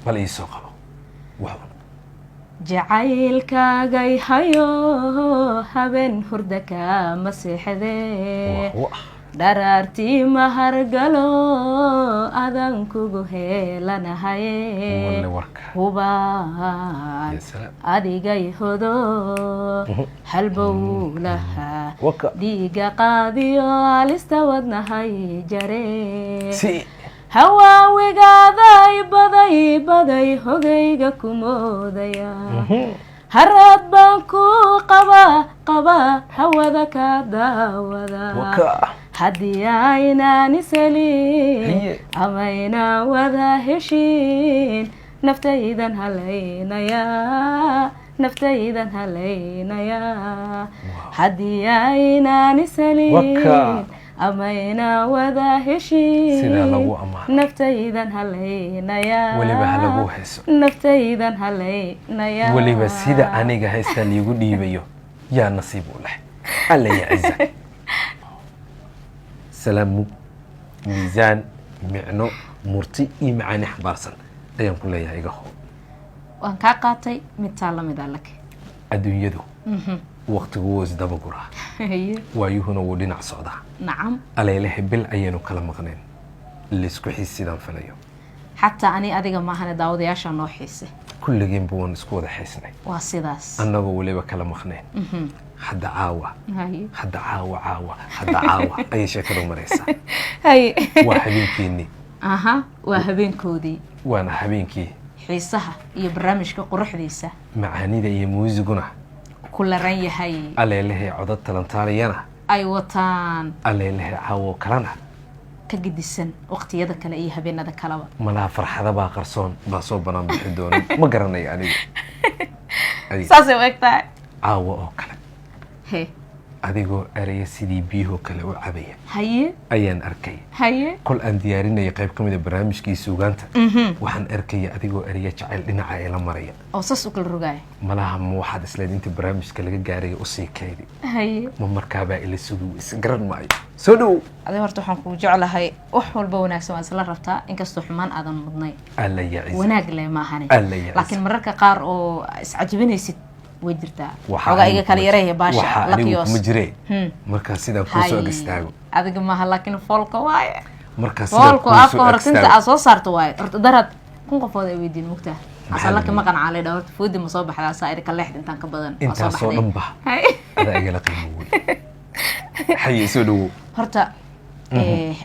bal ii soo qabo waxba jacaylkaagay hayo habeen hurda kama seexdee dharaartii mahargalo adan kugu heelanahaye hubaan adigay hodo halbowlaha dhiiga qaadiyo alista wadnahay jare hawaawigaday baday hogayga kumoodaya harad baan ku qaba hawada ka daawada haddii aynaan isalin amayna wada heshiin naftaydan halaynaya haddii aynaan isalin amayna wada heshiin naftaydan halaynaya naftaydan halaynaya waliba sida aniga haysta liigu dhiibayo yaa nasiib u leh alla ya ciza سلام ميزان معنو مرتي معاني حبارسن أيام كلها يا إيجا هو وان كاقاتي متعلم ذلك الدنيا دو وقت جوز دبقرة ويهون ودين عصاده نعم على إله بال أيانو كلام مغنين اللي سكوحي السيدان فنيو حتى أني أديك ما هن داود ياشان نو حيسه كل جيم بون سكوده حيسني واسيداس أنا بقول بكلام مغنين حد عاوة حد عاوة أي شكل مريسة هاي وحبين كيني وحبين كودي وأنا حبينكي حيصها يبرامج كقرح ديسة معاني ذا يموزقنا كل رأي هاي على اللي عدد تلنتارينا أي وطن على اللي عاوة كلنا كجد السن وقت يدك لأيها بين ذا كلام ملا فرح هذا باقرصون باصوب بنام بحدون ما قرنا يعني ساسي وقتها عاوة أو كلام هي adigoo eraya sidii biyo kale u cabaya ayaan arkay kul aan diyaarinay qayb kamid ah barnaamijkii suugaanta waxaan arkay adigoo eraya jacayl dhinaca ay la maraya oo sas u kala rogay malaha ma waxaad isleedinta barnaamijka laga gaaray u sii kaydi ma markaaba ila sugu isgaran maayo soo dhow adiga horta waxaan ku jeclahay wax walba wanaagsan waa isla rabtaa inkastoo xumaan aadan mudnay alla ya ciise wanaag leh ma ahani laakiin mararka qaar oo iscajibinaysid وجرتا وقا إيجا كان يريه باشا لكيوس مجري مركز سيدا كوسو أجستاغو أدق ما لكن فولك واي مركز سيدا فولك أفكو هرت أنت أسوأ صارت واي هرت درت كون قفوض ويدي المكته أصلا لك ما كان علي دورت فودي مصابح على سائر كاللحد انتان كبدن انت أصلا نمبح هذا إيجا لقي مول حي سودو هرتا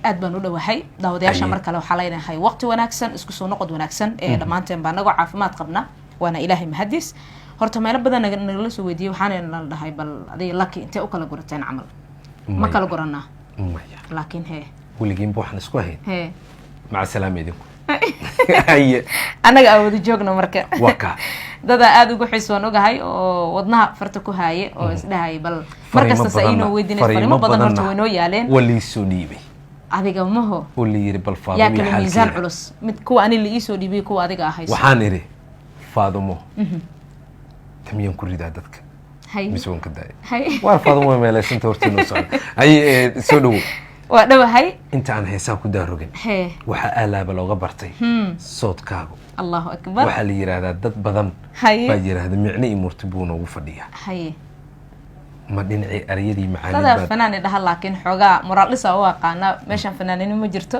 aad baan u dhawahay daawadayaasha marka la xalaynahay waqti wanaagsan isku soo noqod wanaagsan dhamaanteen baan naga caafimaad qabna waana ilaahay mahadis horta meel badan nagala soo weydiiyay waxaan la dhahay bal adiga laki intee u kala gurateen amal ma kala guranaa laakiin weligiin waxaan isku ahayn maca salaamidinku anaga awada joogno marka waka dada aad ugu xiisoon ogahay oo wadnaha farta ku haaye oo isdhahay bal markasta sayno weydiinay farimo badan horta way noo yaaleen wali soo dhiibay adiga maho wali yiri bal faadimo yaa kala miisaan culus mid kuwa ani la ii soo dhiibay kuwa adiga ahayso waxaan iri faadimo تميم كريدة دتك مسوون كده وارف هذا مو مالس أنت ورتين وصل هاي سولو وده هاي أنت عن حساب كده رجل وحقلا بلغة برتي صوت كاغو الله أكبر وحلي هذا دت بدن باجر هذا معني مرتبون وفديها هاي ما دينعي أريدي معاني هذا فنان ده لكن حوجا مرالسة واقعنا ماشان فنانين ما جرتو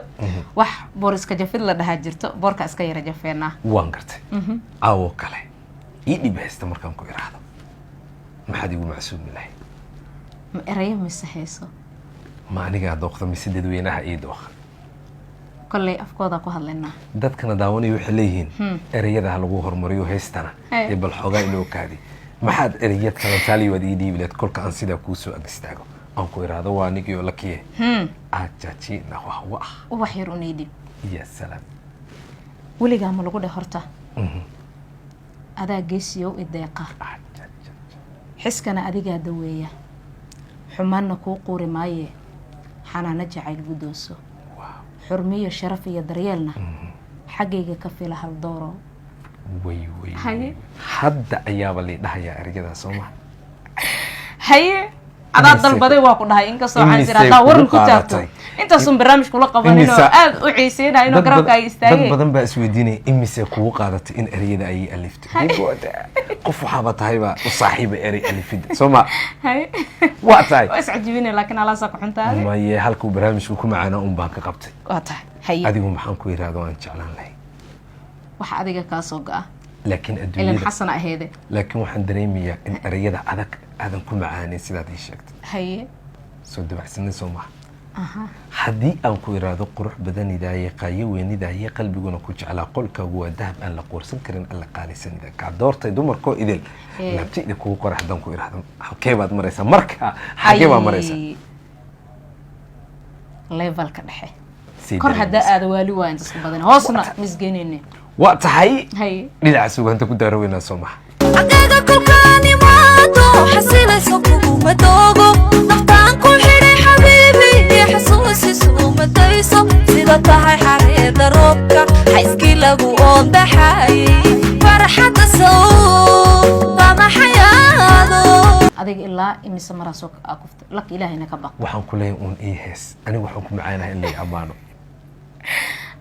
وح بورس كجفيل لا ده جرتو بورك أسكير جفينا وانقرت أو كله إيدي بهست مركم كوي هذا ما حد يقول معسوم الله ما أريه مسحيسو ما أنا قاعد أخذ مسدد وينها إيد أخذ كل أفكار ذاك هالنا دت كنا داوني وحليهن أريه ده هالجوهر مريو هستنا يبل حاجة إنه كادي ما حد أريه كنا تالي ودي بلاد كل كان سيدا كوسو أجستاجو أم كوي هذا وانيك يقول لك إيه أجتشي نهوا وحيروني دي يا سلام ولي جام لقول هرتا هذا جيسيو الدقيقة حسكنا أديك دوية حمانا كوقوري ماي حنا نجعل القدوسو حرمية شرفية دريالنا حقيقة كفي لها الدورة وي حد أيام اللي ده يا رجال سوما هي adaa dalbaday waa ku dhahay inkastoo waxaan jira hadaa waran ku taagto intaasun barnaamij kula qabanin oo aad u xiiseynaa inuu garabkaaga istaagay dad badan baa isweydiinaya imise kugu qaadatay in ereyada ay aliftay qof waxaaba tahayba u saaxiiba erey alifida soo ma waa tahay waa iscajibinay laakiin ala soo xuntaade maye halkuu barnaamijku ku macaana un baan ka qabtay waa tahay hay adigu maxaan ku yiraahdo aan jeclaan lahay waxa adiga ka soo go'a laakiin ilan adduunyada xasan aheede laakiin waxaan dareemayaa in ereyada adag aadan ku macaanin sidaad ii sheegtay hay soo dabacsanay soo maha haddii aan ku iraahdo qurux badanidaayay qaayo weynidaaye qalbiguna ku jeclaa qolkaagu waa dahab aan la quursan karin alla qaalisanida kaa doortay dumarkoo idil laabtayda kugu qora haddaan ku iraahdo halkee baad maraysaa marka xagee baa maraysaa levelka dhexe kor hadda aad waali waa inta isku badan hoosna misgeenine waa tahay hay dhinaca sugaanta ku daaraweynaa soo maha xaqaaga kolkaani maado xasilayso kuguma doogo naftaan ku xidhay xabiibi iyo xasuusisu madayso sida tahay xareeda roobka xayskii lagu oondaxayay farxadda sow bama xayaado adiga ilaa imise maraa soo kufta lak ilaahayna ka baq waxaan ku leeyahay uun ii hees anigu waxaan ku macaanahay in lay ammaano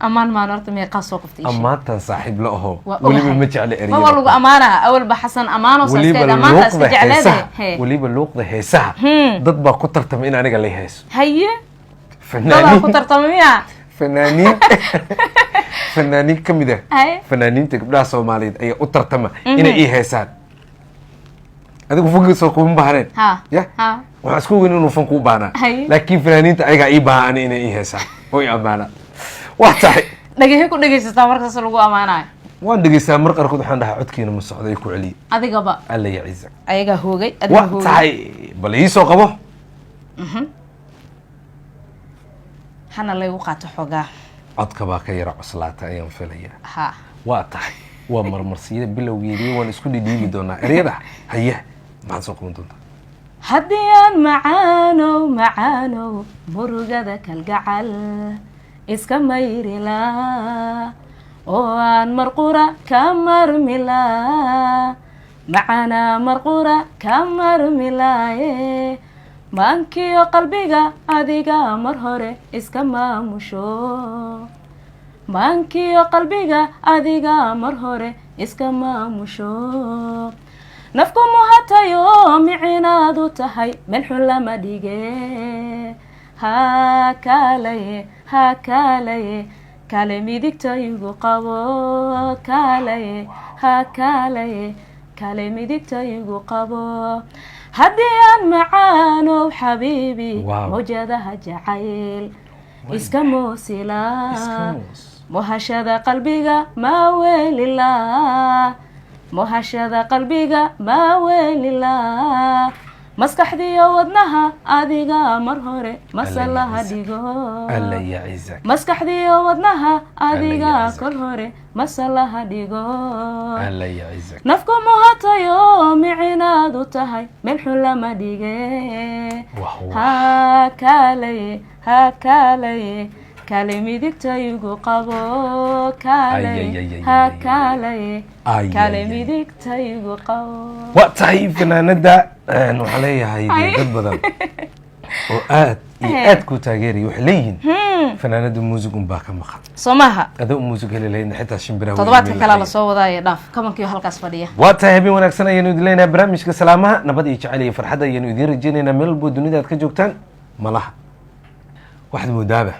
amaan maan horta meeqaa soo kuftay ammaantan saaxiib la aho weliba ma jecla ereyada ma lagu amaanaha awal ba xasan amaano saasteed amaanta iska jecleedahay weliba luuqda heesaha dad baa ku tartamay in aniga la heeso haye fanaaniin ku tartamay miya fanaaniin ka mid ah fanaaniinta gabdhaha Soomaaliyeed ayaa u tartama inay ii heesaan adigu fanka soo kuma baahneen ya waxaan isku weyn inuu fanku u baahnaa laakiin fanaaniinta ayagaa ii baahan inay ii heesaan oo ii ammaanaan waa tahay dhagahey ku dhagaysataa markaas lagu amaanayo waan dhagaysaa mar qaarkood waxaan dhahaa codkiina ma socday ku celiye adigaba alla ya ciisa ayagaa hoogay adiga waa tahay bal ii soo qabo hana lagu qaato xogaa codka baa ka yara cuslaata ayaan filayaa ha waa tahay waa marmarsiyada bilowgeedii waan isku dhidhiibi doonaa ereyada haye maxaad soo qaban doontaa haddii aan macaanow murugada kalgacal iska mayrila oo aan marqura ka marmila macana marqura ka marmilaye maankiyo qalbiga adiga mar hore iska maamusho maankiyo qalbiga adiga mar hore iska maamusho nafku muhatayo micinaadu tahay meel xun lama dhige hakalaye kale midigta igu qabo kale midigta igu qabo haddii aan macaanow xabiibi mawjadaha jacayl iska moosila muhashada qalbiga maa weelila muhashada qalbiga maa weelila maskaxdiyo wadnaha adiga mar hore masalaha dhigo alla ya ciisa maskaxdiyo wadnaha adiga kol hore masalaha dhigo alla ya ciisa nafku muhatayo micinaadu tahay meel xun lama dhige hakalaye kale midigta igu qabo kale midigta igu qabo waa tahay fanaanada waxaan leeyahay dad badan oo aad iyo aad ku taageeraya waxay leeyihiin fanaanada muusig unbaa ka maqan soo maaha adoo muusig heli lahaydna xitaa shimbiraha toddobaadka kale la soo wadaayo dhaaf kabankiyo halkaas fadhiya waa tahay habeen wanaagsan ayaanu idin leenahay barnaamijka salaamaha nabad iyo jacayl iyo farxad ayaanu idiin rajaynaynaa meel walbo dunida aad ka joogtaan malaha waxaad moodaaba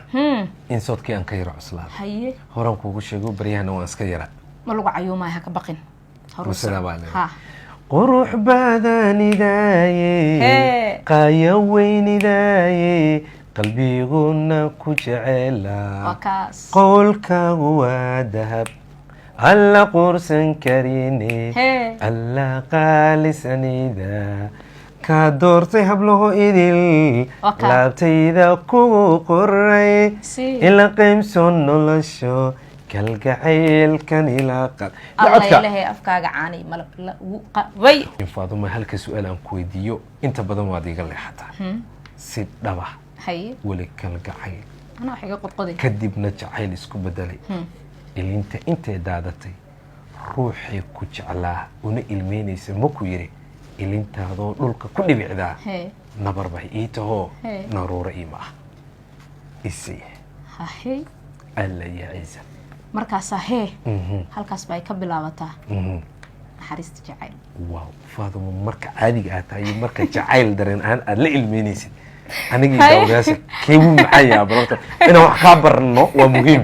in soodkii aan ka yaro cuslaaday haye horaan kuugu sheego baryahana waan iska yaraa ma lagu cayuumaya ha ka baqin qurux badanidaaye qaaya weynidaaye qalbiguna ku jecela qowlkaagu waa dahab alla quursan karine alla qaalisanida kaa doortay hablaho idil laabtayda kugu qoray ila qaybso nolosho kalgacaylkan ilaa ilahay afkaaga caanay malab way Faaduma halka su'aal aan ku weydiiyo inta badan waad iga leexataa si dhaba weli kalgacayl ana waxa iga qodqoday kadibna jacayl isku bedelay ilinta intee daadatay ruuxii ku jeclaa una ilmeynaysa ma ku yiri ilintaadoo dhulka ku dhibicdaa nabar bay ii tahoo Hey. naruuro iima ah isii hahe alla ya ciisa markaasaa hee Mhm, halkaas ba ay ka bilaabataa mhm. naxariista jacayl waaw faaduma marka caadiga aad tahay iyo marka jacayl dareen ahaan aad la ilmeynaysid anigii Haye. daawadayaasha keebuu macaan yaha balorta inaan wax kaa barno waa muhiim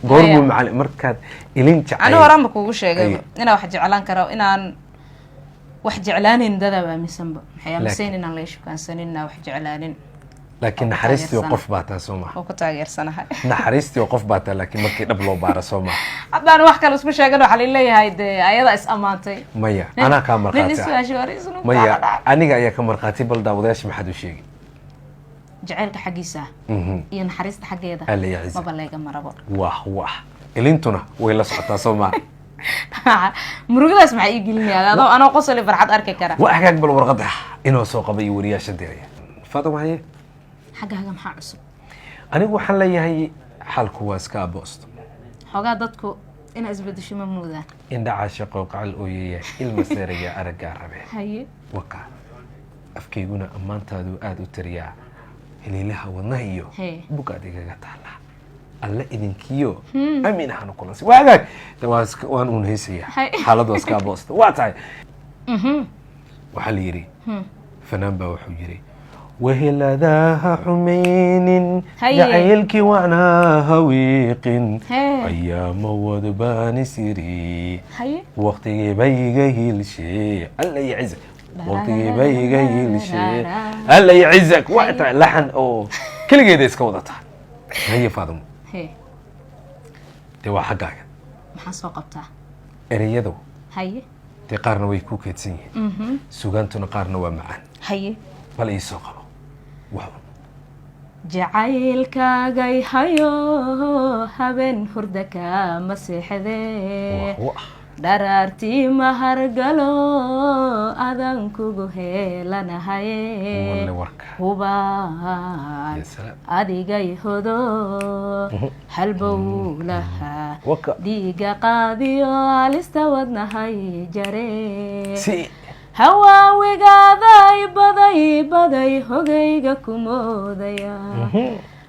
goormuu Maya. macaan markaad ilin jacayl ani horaanba kuugu sheegay Haye. inaan wax jeclaan karo inaan wax jeclaanin dadaaba aaminsanba maxay aaminsan Laakiin- inaan la shukaansanin inaan wax jeclaanin laakiin oo naxariistii oo taageersana. qof baa taa soo maha oo ku taageersanahay naxariistii oo qof baa taa laakiin markii dhab loo baara soo maha haddaan wax kale isku sheegan waxaa laleeyahay dee ayada is ammaantay maya anaa kaa nin markhaati ah iswaashay war isnu maya aniga ayaa ka markhaati bal daawadayaasha maxaad u sheegi jacaylka xaggiisa Mhm. iyo naxariista xaggeeda alla ya ciisa maba leega marabo wah ilintuna way la socotaa soo maha murugadaas maxaa ii gelinaya adoo anoo qosoli farxad arki kara waa hagaag bal warqadda inoo soo qaba iyo wariyaasha diraya faaduma haye xaggaaga maxaa cusub anigu waxaan leeyahay xalku waa iska aboosto xoogaa dadku inaa isbedesho ma moodaan indhacaa shaqoo qacal ooyaya ilma seeraya araggaa rabe haye waka afkayguna ammaantaadu aada u tiriyaa hiliilaha wadnaha iyo Hee. bugaad igaga taallaa alle idinkiyo amiin ahaanu kulansi waa hagaag de waan uun heysaya Hay. xaalad waa iska aboosta waa tahay Mhm. waxaa la yidhi Hmm. fanaan baa wuxuu yidhi weheladaha xumaynin Haye. jacaylkii waanaa hawiiqin Hee. ayaama wadbaani siri haye waqtigii bayga hilshee alla yacizak waqtigii bayga hilshee alla yacizak waa tahay laxan oo keligeeda iska wadata haye faadimo hee dee waa xaggaaga maxaan soo qabtaa ereyadu haye dee qaarna way ku keedsan yihiin Mhm. sugaantuna qaarna waa macaan haye bal ii soo qabo wax jacaylkaagay hayo habeen hurda kama seexdee wax dharaartii mahargalo adan kugu walle heelanahaye warka hubaan ya salaam adigay hodo halbowlaha waka dhiiga qaadiyo alista wadnahay jare si hawaawigaaday baday hogayga kumoodaya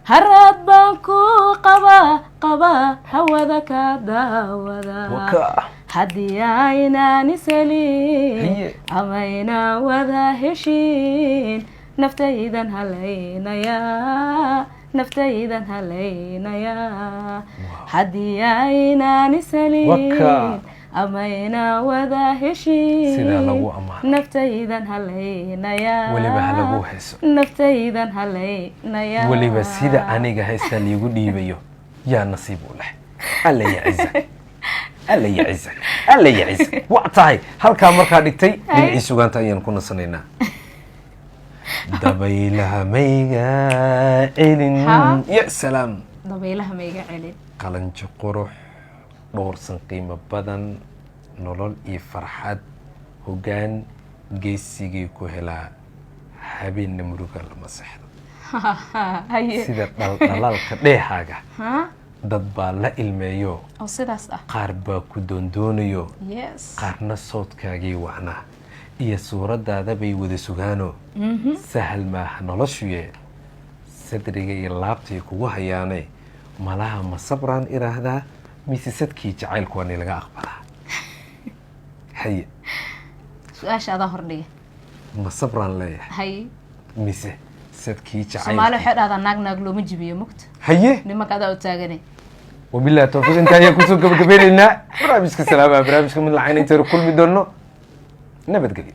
haraad baan ku qabaa hawada ka daawada waka haddii aynaan iselin Haye. amayna wada heshiin naftaydan halaynaya haddii aynaan iselin Waka. amayna wada heshiin Sidaa lagu ammaano. naftaydan halaynaya weliba ha lagu hayso naftaydan halaynaya weliba sida aniga haysta liigu dhiibayo yaa nasiib u leh alla yacizak alla yacizak alla yacizak waa tahay halkaa markaa dhigtay dhinacii sugaanta ayaan ku nasanaynaa dabaylaha mayga celin Ha? ya salaam dabaylaha ma iga celin qalanjo qurux dhowrsan qiimo badan nolol iyo farxad hoggaan geesigii ku helaa habeenna muruga lama sexdo haye sida dhalaalka dheehaaga ha dad baa la ilmeeyo oo sidaas ah qaar baa ku doondoonayo yes qaarna soodkaagii wacnaa iyo suuraddaada bay wada sugaano sahal maaha noloshuye sadriga iyo laabtay kugu hayaane malaha ma sabraan iraahdaa mise sadkii jacaylku waa ni laga aqbalaa haye su-aasha adaa hordhiga ma sabraan leeyahay haye mise sadkii soomaali jacayl waxay dhahdaa naag looma jibiyo mugta haye nimanka adaa u taagane wabillahi tawfiiq intaa ayaan kusoo gabagabeynaynaa barnaamijka salaamaha barnaamijka mid lacayn intaynu kulmi doonno nabadgelyo